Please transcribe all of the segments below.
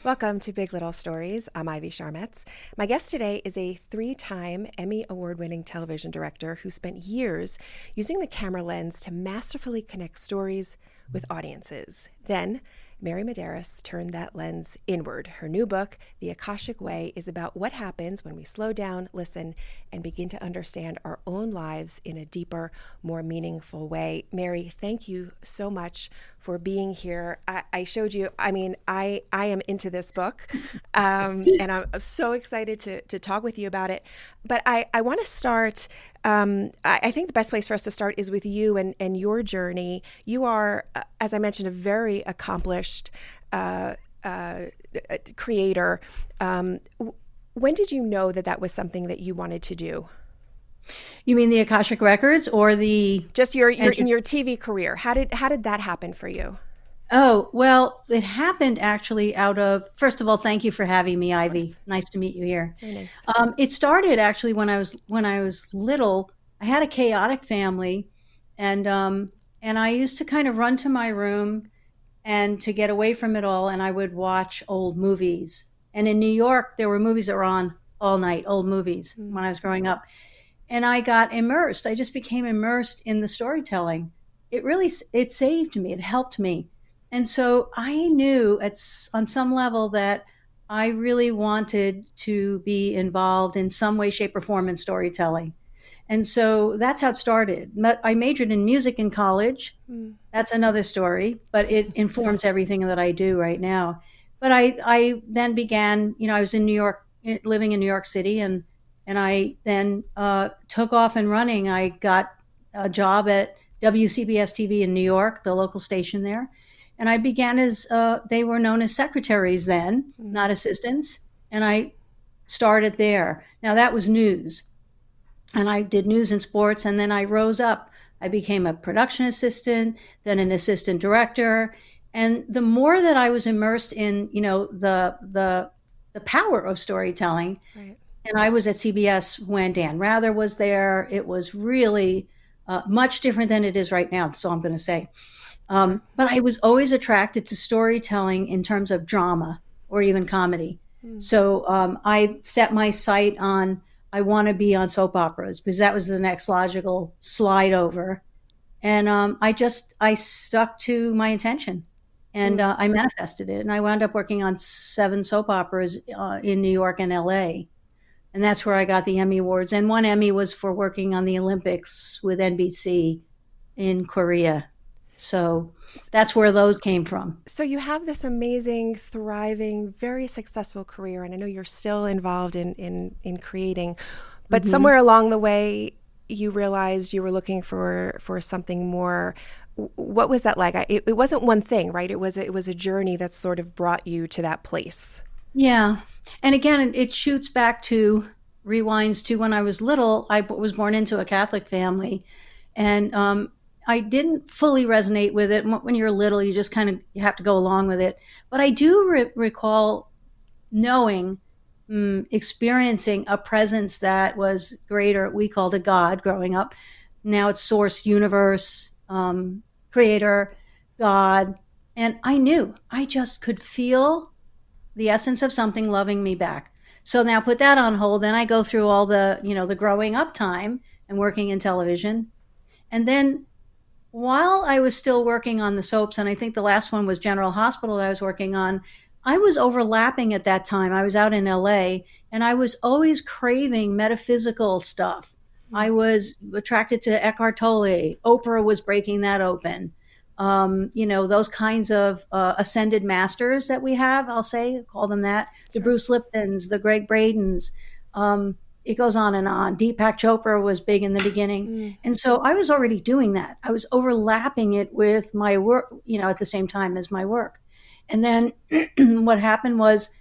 Welcome to Big Little Stories. I'm Ivy Sharmetz. My guest today is a three-time Emmy Award-winning television director who spent years using the camera lens to masterfully connect stories with audiences. Then, Mary Madeiras turned that lens inward. Her new book, The Akashic Way, is about what happens when we slow down, listen, and begin to understand our own lives in a deeper, more meaningful way. Mary, thank you so much for being here. I showed you, I am into this book, and I'm so excited to talk with you about it. But I want to start, I think the best place for us to start is with you and your journey. You are, as I mentioned, a very accomplished creator. When did you know that was something that you wanted to do? You mean the Akashic Records or just your in your TV career? How did that happen for you? Oh, well, it happened actually out of, first of all, thank you for having me, Ivy. Nice to meet you here. Very nice. It started actually when I was little. I had a chaotic family, and I used to kind of run to my room and to get away from it all, and I would watch old movies. And in New York, there were movies that were on all night, old movies when I was growing up. And I got immersed. I just became immersed in the storytelling. It saved me. It helped me. And so I knew on some level that I really wanted to be involved in some way, shape, or form in storytelling. And so that's how it started. I majored in music in college. That's another story, but it informs everything that I do right now. But I then began, I was in New York, living in New York City, and I then took off and running. I got a job at WCBS TV in New York, the local station there. And I began as, they were known as secretaries then, not assistants. And I started there. Now that was news. And I did news and sports. And then I rose up. I became a production assistant, then an assistant director. And the more that I was immersed in, the power of storytelling, right. And I was at CBS when Dan Rather was there. It was really much different than it is right now. That's all I'm going to say. But I was always attracted to storytelling in terms of drama or even comedy. So I set my sight on, I want to be on soap operas because that was the next logical slide over. And I stuck to my intention and I manifested it. And I wound up working on 7 soap operas in New York and LA. And that's where I got the Emmy Awards. And one Emmy was for working on the Olympics with NBC in Korea. So that's where those came from. So you have this amazing, thriving, very successful career. And I know you're still involved in creating. But somewhere along the way, you realized you were looking for something more. What was that like? It wasn't one thing, right? It was a journey that sort of brought you to that place. Yeah. And again, it shoots back to, rewinds to when I was little. I was born into a Catholic family, and I didn't fully resonate with it. When you're little, you just you have to go along with it. But I do recall knowing, experiencing a presence that was greater. We called it God growing up. Now it's source, universe, creator, God. And I knew, I just could feel the essence of something loving me back. So now put that on hold. Then I go through all the, the growing up time and working in television. And then while I was still working on the soaps, and I think the last one was General Hospital that I was working on, I was overlapping at that time. I was out in LA, and I was always craving metaphysical stuff. I was attracted to Eckhart Tolle. Oprah was breaking that open. Those kinds of ascended masters that we have, I'll call them that. The Bruce Liptons, the Greg Bradens. It goes on and on. Deepak Chopra was big in the beginning. And so I was already doing that. I was overlapping it with my work, at the same time as my work. And then what happened was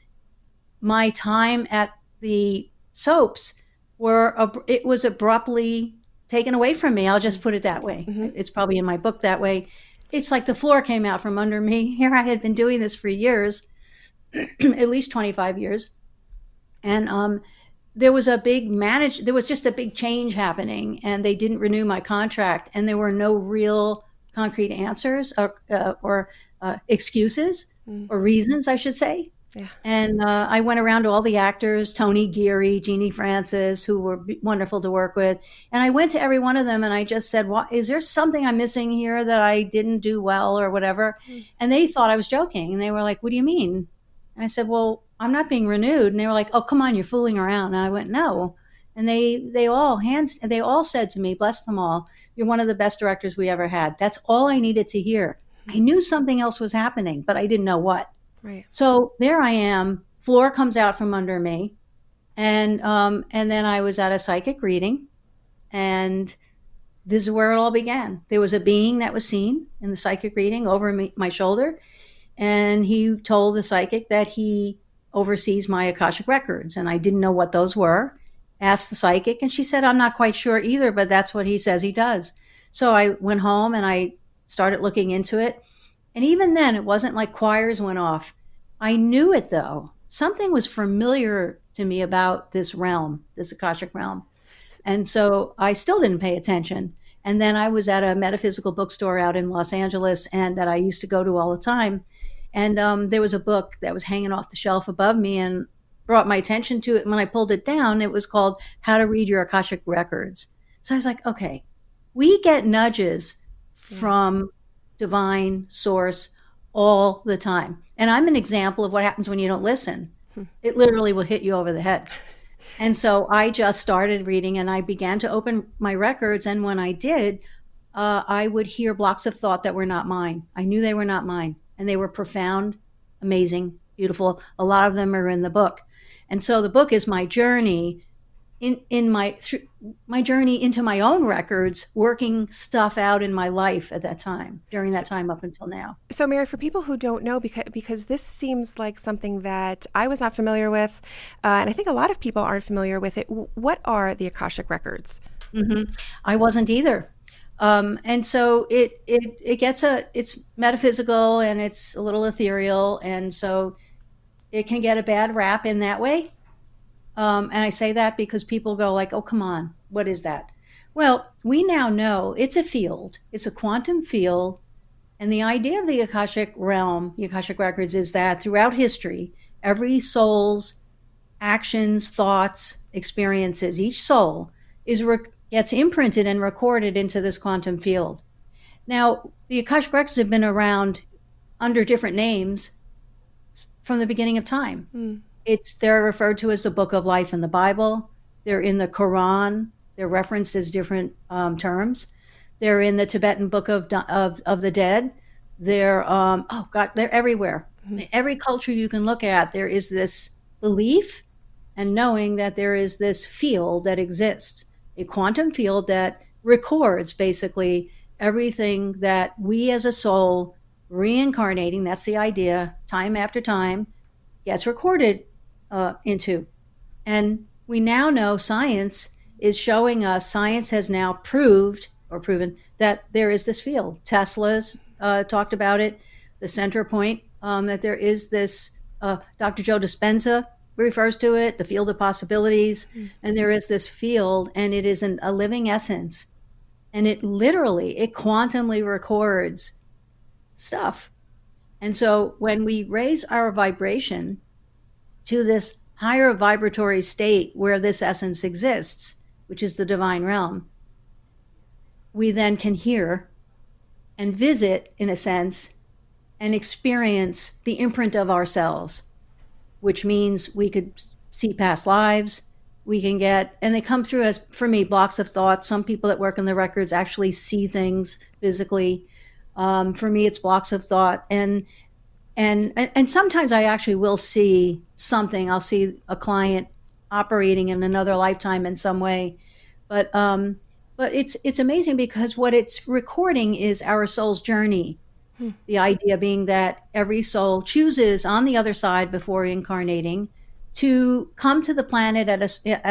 my time at the soaps it was abruptly taken away from me. I'll just put it that way. It's probably in my book that way. It's like the floor came out from under me. Here I had been doing this for years, at least 25 years. And there was just a big change happening, and they didn't renew my contract, and there were no real concrete answers or excuses or reasons, I should say. Yeah. And I went around to all the actors, Tony Geary, Jeannie Francis, who were wonderful to work with. And I went to every one of them and I just said, "What is there something I'm missing here that I didn't do well or whatever?" Mm. And they thought I was joking. And they were like, "What do you mean?" And I said, "Well, I'm not being renewed." And they were like, "Oh, come on, you're fooling around." And I went, "No." And they all said to me, bless them all, "You're one of the best directors we ever had." That's all I needed to hear. I knew something else was happening, but I didn't know what. Right. So there I am. Floor comes out from under me, and then I was at a psychic reading, and this is where it all began. There was a being that was seen in the psychic reading over my shoulder, and he told the psychic that he oversees my Akashic records, and I didn't know what those were. Asked the psychic, and she said, "I'm not quite sure either, but that's what he says he does." So I went home and I started looking into it. And even then, it wasn't like choirs went off. I knew it though. Something was familiar to me about this realm, this Akashic realm. And so I still didn't pay attention. And then I was at a metaphysical bookstore out in Los Angeles and that I used to go to all the time. And there was a book that was hanging off the shelf above me and brought my attention to it. And when I pulled it down, it was called How to Read Your Akashic Records. So I was like, okay, we get nudges from divine source all the time. And I'm an example of what happens when you don't listen. It literally will hit you over the head. And so I just started reading and I began to open my records. And when I did, I would hear blocks of thought that were not mine. I knew they were not mine. And they were profound, amazing, beautiful. A lot of them are in the book. And so the book is my journey my journey into my own records, working stuff out in my life at that time, during that time up until now. So, Mary, for people who don't know, because this seems like something that I was not familiar with, and I think a lot of people aren't familiar with it, what are the Akashic records? Mm-hmm. I wasn't either. And so it's metaphysical and it's a little ethereal. And so it can get a bad rap in that way. And I say that because people go like, "Oh, come on, what is that?" Well, we now know it's a field. It's a quantum field. And the idea of the Akashic realm, the Akashic records, is that throughout history, every soul's actions, thoughts, experiences, each soul gets imprinted and recorded into this quantum field. Now, the Akashic records have been around under different names from the beginning of time. Mm. They're referred to as the Book of Life in the Bible. They're in the Quran. They're referenced as different terms. They're in the Tibetan Book of the Dead. They're they're everywhere. Mm-hmm. Every culture you can look at, there is this belief and knowing that there is this field that exists, a quantum field that records basically everything that we as a soul reincarnating, that's the idea, time after time, gets recorded into. And we now know science is showing us, science has now proven that there is this field. Tesla's talked about it, the center point, that there is this, Dr. Joe Dispenza refers to it, the field of possibilities, and there is this field, and it is a living essence. And it quantumly records stuff. And so when we raise our vibration to this higher vibratory state where this essence exists, which is the divine realm, we then can hear and visit, in a sense, and experience the imprint of ourselves, which means we could see past lives. We can and they come through as, for me, blocks of thought. Some people that work in the records actually see things physically. For me, it's blocks of thought. And sometimes I actually will see something. I'll see a client operating in another lifetime in some way. But it's amazing because what it's recording is our soul's journey. The idea being that every soul chooses on the other side before incarnating to come to the planet at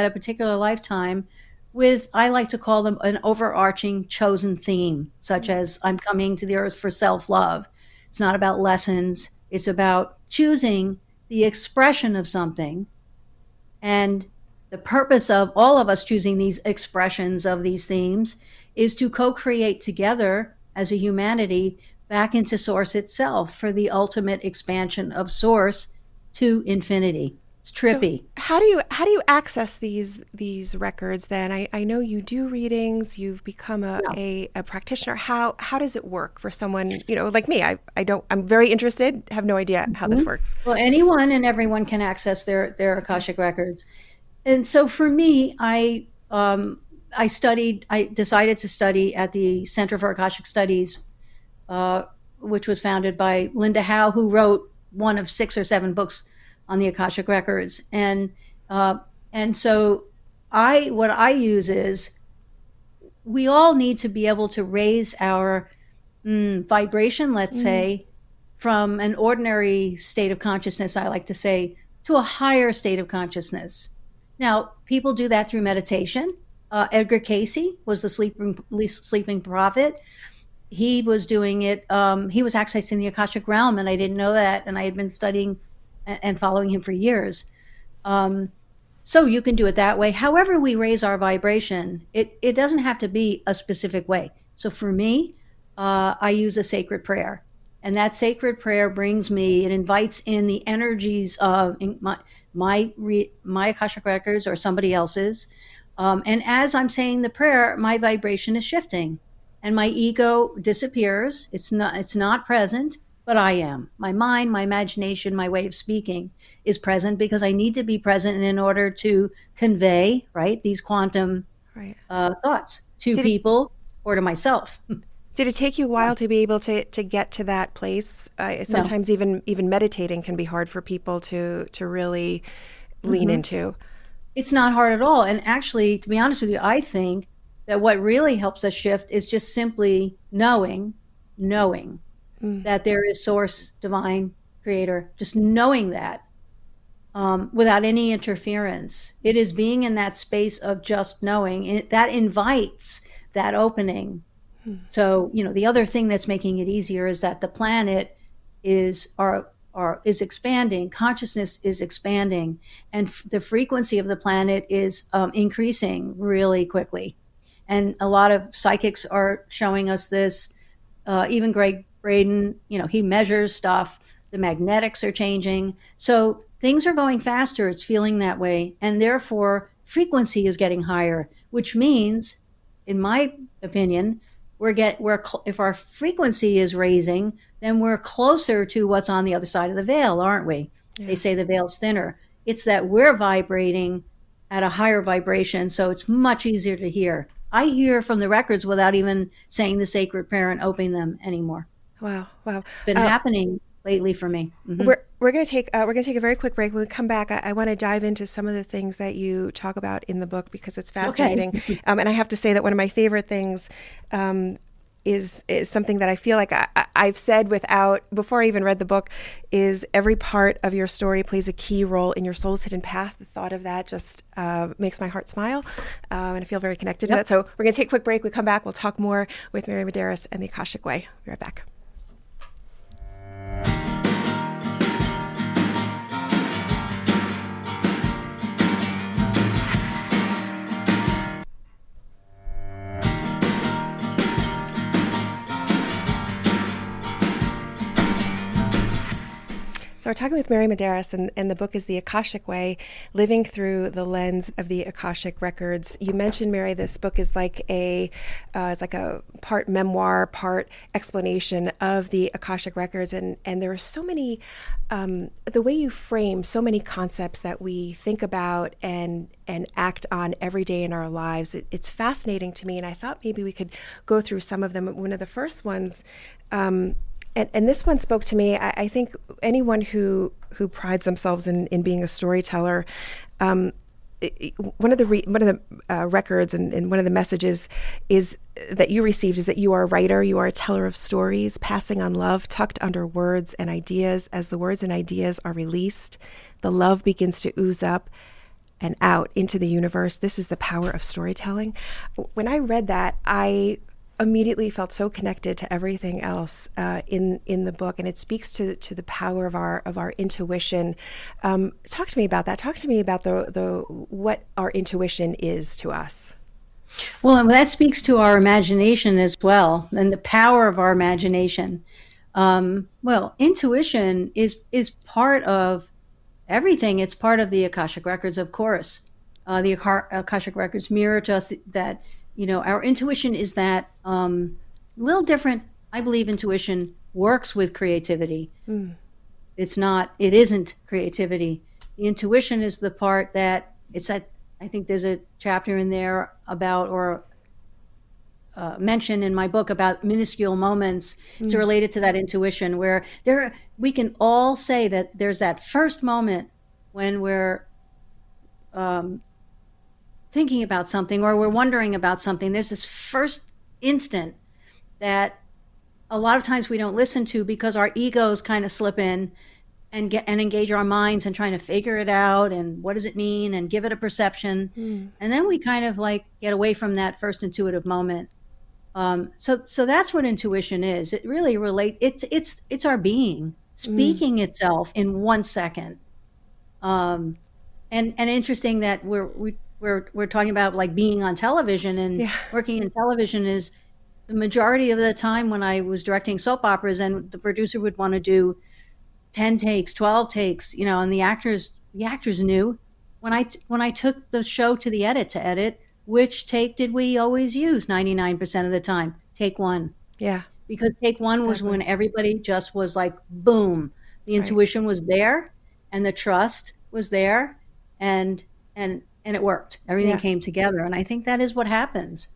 a particular lifetime with, I like to call them, an overarching chosen theme, such as I'm coming to the earth for self-love. It's not about lessons. It's about choosing the expression of something. And the purpose of all of us choosing these expressions of these themes is to co-create together as a humanity back into Source itself for the ultimate expansion of Source to infinity. It's So trippy. how do you access these records then? I know you do readings, you've become Yeah. a practitioner. How does it work for someone, like me? I don't I'm very interested, have no idea how this Mhm. works. Well, anyone and everyone can access their Okay. Akashic records. And so for me, I decided to study at the Center for Akashic Studies, uh, which was founded by Linda Howe, who wrote one of 6 or 7 books on the Akashic records. Uh, and so what I use is, we all need to be able to raise our vibration, let's Mm, say, from an ordinary state of consciousness, I like to say, to a higher state of consciousness. Now, people do that through meditation. Edgar Casey was the sleeping prophet. He was doing it. He was accessing the Akashic realm, and I didn't know that. And I had been studying and following him for years. Um, so you can do it that way. However, we raise our vibration, it doesn't have to be a specific way. So for me, I use a sacred prayer. And that sacred prayer brings me, it invites in the energies of my Akashic records or somebody else's. And as I'm saying the prayer, my vibration is shifting and my ego disappears. It's not present, but I am. My mind, my imagination, my way of speaking is present because I need to be present in order to convey, right, these quantum right. thoughts to Did it people or to myself. did it take you a Yeah. while to be able to get to that place? No. Sometimes even meditating can be hard for people to really lean Hmm. into. It's not hard at all. And actually, to be honest with you, I think that what really helps us shift is just simply knowing Mm, that there is source, divine, creator, just knowing that, without any interference. It is being in that space of just knowing that invites that opening. mm, So, the other thing that's making it easier is that the planet is expanding, consciousness is expanding, and the frequency of the planet is increasing really quickly. And a lot of psychics are showing us this. Even Greg Braden, he measures stuff. The magnetics are changing. So things are going faster. It's feeling that way. And therefore, frequency is getting higher, which means, in my opinion, if our frequency is raising, then we're closer to what's on the other side of the veil, aren't we? They yeah. say the veil's thinner. It's that we're vibrating at a higher vibration, so it's much easier to hear. I hear from the records without even saying the sacred prayer and opening them anymore. Wow. Wow. It's been Uh, happening lately for me. we're gonna take a very quick break. When we come back, I want to dive into some of the things that you talk about in the book because it's Okay. fascinating. And I have to say that one of my favorite things um, is something that I feel like I've said without before I even read the book is every part of your story plays a key role in your soul's hidden path. The thought of that just makes my heart smile, and I feel very connected to Yep. that. So we're gonna take a quick break. We come back. We'll talk more with Mary Madeiras and the Akashic Way. Be right back. So we're talking with Mary Madeiras, and the book is The Akashic Way, Living Through the Lens of the Akashic Records. You mentioned, Mary, this book is like it's like a part memoir, part explanation of the Akashic Records, and there are so many, the way you frame so many concepts that we think about and act on every day in our lives. It's fascinating to me, and I thought maybe we could go through some of them. One of the first ones. And this one spoke to me. I think anyone who prides themselves in being a storyteller, one of the records and one of the messages is that you received is that you are a writer, you are a teller of stories, passing on love tucked under words and ideas. As the words and ideas are released, the love begins to ooze up and out into the universe. This is the power of storytelling. When I read that, I immediately felt so connected to everything else in the book, and it speaks to the power of our intuition. Talk to me about that. Talk to me about the what our intuition is to us. Well, and that speaks to our imagination as well, and the power of our imagination. Well, intuition is part of everything. It's part of the Akashic records, of course. The Akashic records mirror to us that, our intuition is that little different. I believe intuition works with creativity. It isn't creativity. The intuition is the part that it's that. I think there's a chapter in there about, or mention in my book about minuscule moments. It's related to that intuition where we can all say that there's that first moment when we're thinking about something or we're wondering about something. There's this first instant that a lot of times we don't listen to because our egos kind of slip in and engage our minds and trying to figure it out and what does it mean and give it a perception. And then we kind of like get away from that first intuitive moment. So that's what intuition is. It really it's our being speaking itself in 1 second. And interesting that we're talking about like being on television and working in television is the majority of the time when I was directing soap operas and the producer would want to do 10 takes, 12 takes, and the actors knew when I took the show to the edit to edit, which take did we always use 99% of the time? Take one. Yeah. Because take one was when everybody just was like, boom, the intuition was there and the trust was there and it worked. Everything came together. And I think that is what happens.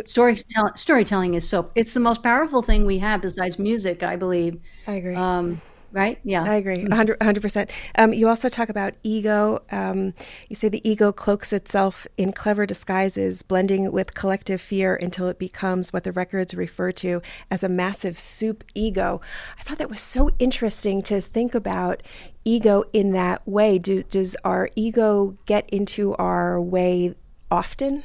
Storytelling is it's the most powerful thing we have besides music, I believe. I agree. Right? Yeah. I agree. 100%. You also talk about ego. You say the ego cloaks itself in clever disguises, blending with collective fear until it becomes what the records refer to as a massive soup ego. I thought that was so interesting to think about ego in that way. Does our ego get into our way often?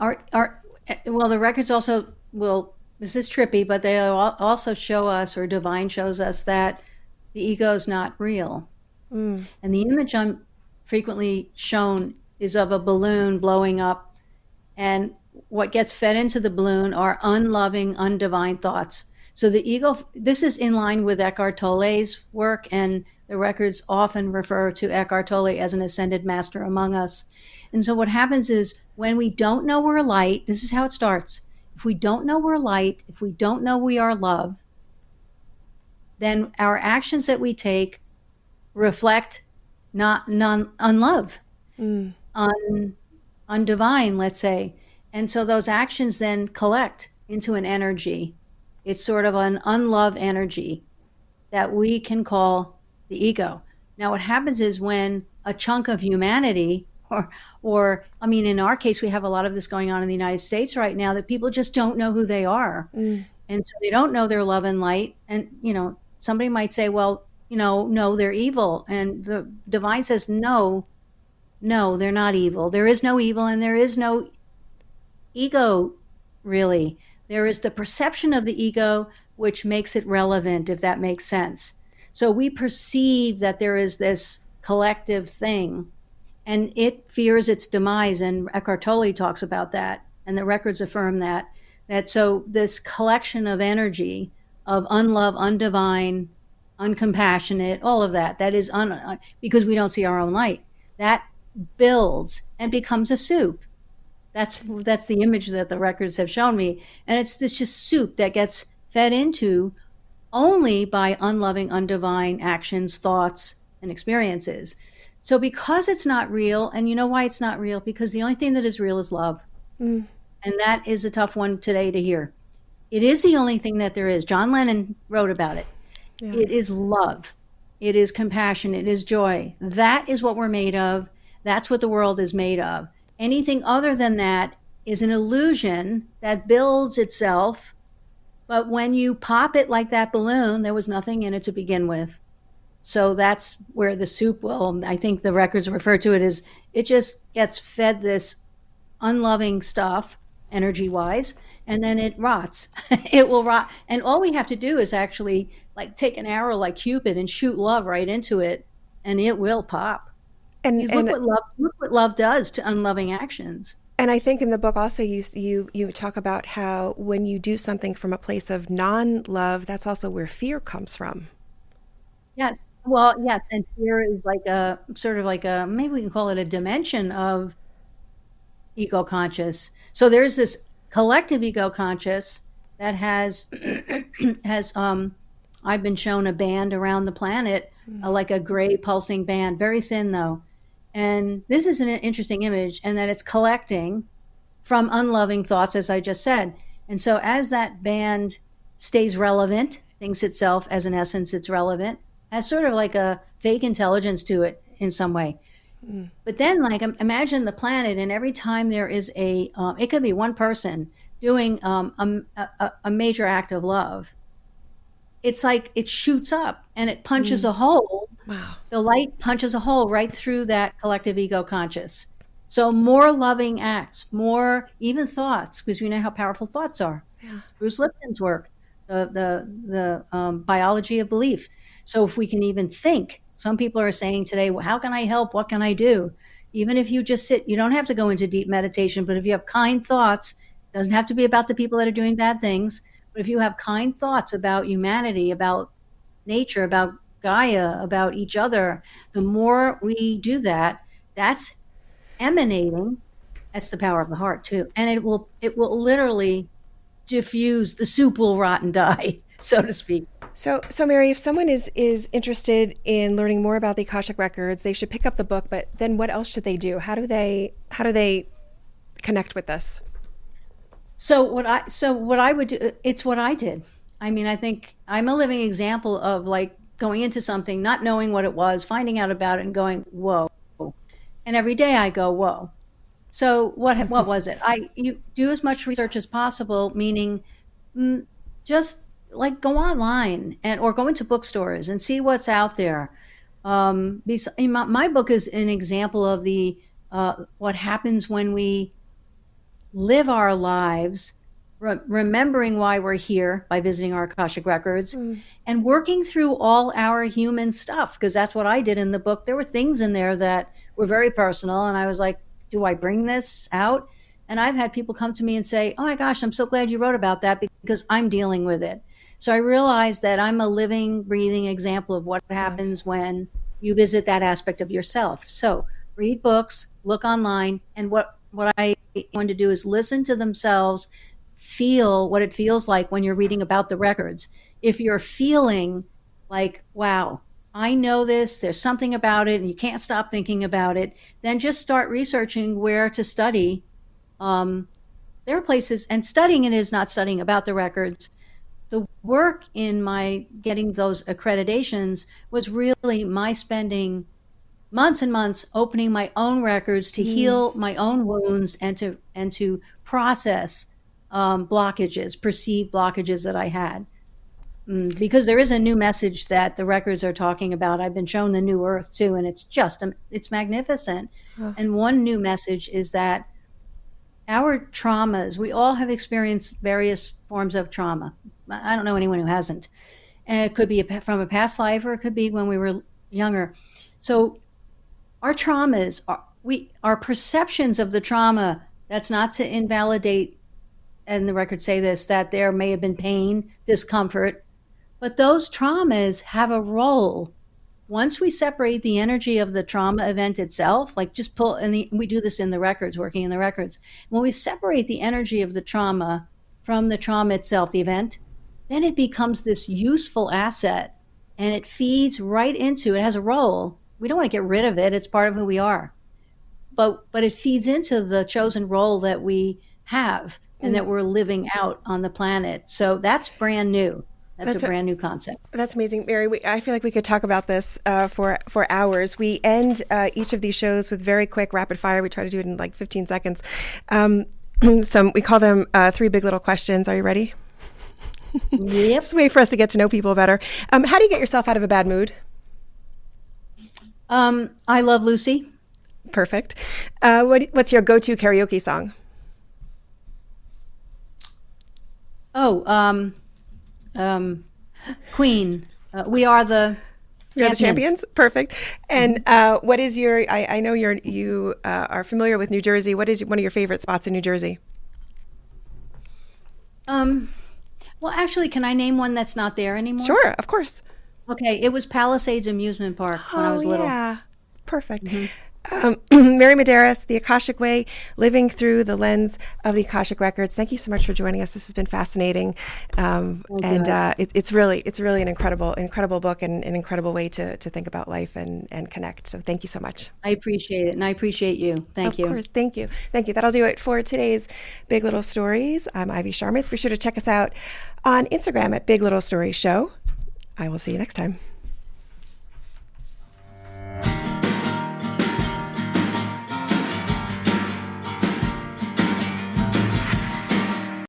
Well, the records also will, this is trippy, but they also show us, or divine shows us, that the ego is not real. And the image I'm frequently shown is of a balloon blowing up, and what gets fed into the balloon are unloving, undivine thoughts. So the ego, this is in line with Eckhart Tolle's work, and the records often refer to Eckhart Tolle as an ascended master among us. And so what happens is when we don't know we're light, this is how it starts. If we don't know we're light, if we don't know we are love, then our actions that we take reflect unlove, undivine, let's say. And so those actions then collect into an energy. It's sort of an unlove energy that we can call the ego. Now, what happens is when a chunk of humanity, or I mean, in our case, we have a lot of this going on in the United States right now, that people just don't know who they are. And so they don't know their love and light. And, somebody might say, well, no, they're evil. And the divine says, no, they're not evil. There is no evil and there is no ego, really. There is the perception of the ego, which makes it relevant, if that makes sense. So we perceive that there is this collective thing, and it fears its demise. And Eckhart Tolle talks about that, and the records affirm that so this collection of energy of unlove, undivine, uncompassionate, all of that is because we don't see our own light, that builds and becomes a soup. That's the image that the records have shown me. And it's this just soup that gets fed into only by unloving, undivine actions, thoughts, and experiences. So because it's not real, and you know why it's not real? Because the only thing that is real is love. And that is a tough one today to hear. It is the only thing that there is. John Lennon wrote about it. Yeah. It is love. It is compassion. It is joy. That is what we're made of. That's what the world is made of. Anything other than that is an illusion that builds itself. But when you pop it like that balloon, there was nothing in it to begin with. So that's where the soup will, I think the records refer to it as, it just gets fed this unloving stuff, energy-wise, and then it rots. It will rot. And all we have to do is actually like take an arrow like Cupid and shoot love right into it, and it will pop. And look what love does to unloving actions. And I think in the book also you talk about how when you do something from a place of non-love, that's also where fear comes from. Yes. Well, yes, and fear is like a sort of like a, maybe we can call it a dimension of ego conscious. So there's this collective ego conscious that has has I've been shown a band around the planet, like a gray pulsing band, very thin though. And this is an interesting image, and that it's collecting from unloving thoughts, as I just said. And so as that band stays relevant, thinks itself as an essence it's relevant, has sort of like a fake intelligence to it in some way. But then, like, imagine the planet, and every time there is it could be one person doing a major act of love, it's like it shoots up and it punches a hole. Wow. The light punches a hole right through that collective ego conscious. So more loving acts, more even thoughts, because we know how powerful thoughts are. Yeah. Bruce Lipton's work, the biology of belief. So if we can even think, some people are saying today, well, how can I help? What can I do? Even if you just sit, you don't have to go into deep meditation, but if you have kind thoughts, it doesn't have to be about the people that are doing bad things. But if you have kind thoughts about humanity, about nature, about Gaia, about each other, the more we do that, that's emanating. That's the power of the heart too. And it will literally diffuse, the soup will rot and die, so to speak. So Mary, if someone is interested in learning more about the Akashic records, they should pick up the book. But then, what else should they do? How do they connect with this? So what I would do, it's what I did. I mean, I think I'm a living example of like going into something, not knowing what it was, finding out about it, and going, whoa. And every day I go, whoa. So what was it? You do as much research as possible, meaning just like go online or go into bookstores and see what's out there. My book is an example of the what happens when we live our lives, remembering why we're here by visiting our Akashic records and working through all our human stuff, because that's what I did in the book. There were things in there that were very personal, and I was like, do I bring this out? And I've had people come to me and say, oh my gosh, I'm so glad you wrote about that because I'm dealing with it. So I realized that I'm a living, breathing example of what happens when you visit that aspect of yourself. So read books, look online, and what I want to do is listen to themselves, feel what it feels like when you're reading about the records. If you're feeling like, wow, I know this, there's something about it, and you can't stop thinking about it, then just start researching where to study. There are places, and studying it is not studying about the records. The work in my getting those accreditations was really my spending months and months opening my own records to heal my own wounds and to process blockages, perceived blockages that I had. Because there is a new message that the records are talking about. I've been shown the new earth too, and it's magnificent. And one new message is that our traumas, we all have experienced various forms of trauma. I don't know anyone who hasn't. And it could be from a past life, or it could be when we were younger. So our traumas, our perceptions of the trauma, that's not to invalidate, and the records say this, that there may have been pain, discomfort, but those traumas have a role. Once we separate the energy of the trauma event itself, like just pull, and we do this in the records, working in the records. When we separate the energy of the trauma from the trauma itself, the event, then it becomes this useful asset, and it feeds right into, it has a role. We don't want to get rid of it. It's part of who we are. But it feeds into the chosen role that we have and that we're living out on the planet. So that's brand new. That's a brand new concept. That's amazing, Mary. I feel like we could talk about this for hours. We end each of these shows with very quick rapid fire. We try to do it in like 15 seconds. We call them 3 big little questions. Are you ready? Yep. It's a way for us to get to know people better. How do you get yourself out of a bad mood? I Love Lucy. Perfect. What's your go-to karaoke song? Oh, Queen. We are the You're the champions. Perfect. And what is your? I know you are familiar with New Jersey. What is one of your favorite spots in New Jersey? Well, actually, can I name one that's not there anymore? Sure, of course. Okay, it was Palisades Amusement Park when I Oh, was little. yeah. Perfect. Hmm. Mary Madeiras, The Akashic Way, living through the lens of the Akashic Records. Thank you so much for joining us. This has been fascinating, Oh, and good. it's really an incredible book and an incredible way to think about life and connect. So thank you so much. I appreciate it, and I appreciate you. Thank Of you. course, thank you. That'll do it for today's Big Little Stories. I'm Ivy Sharmas. Be sure to check us out on Instagram at Big Little Stories Show. I will see you next time.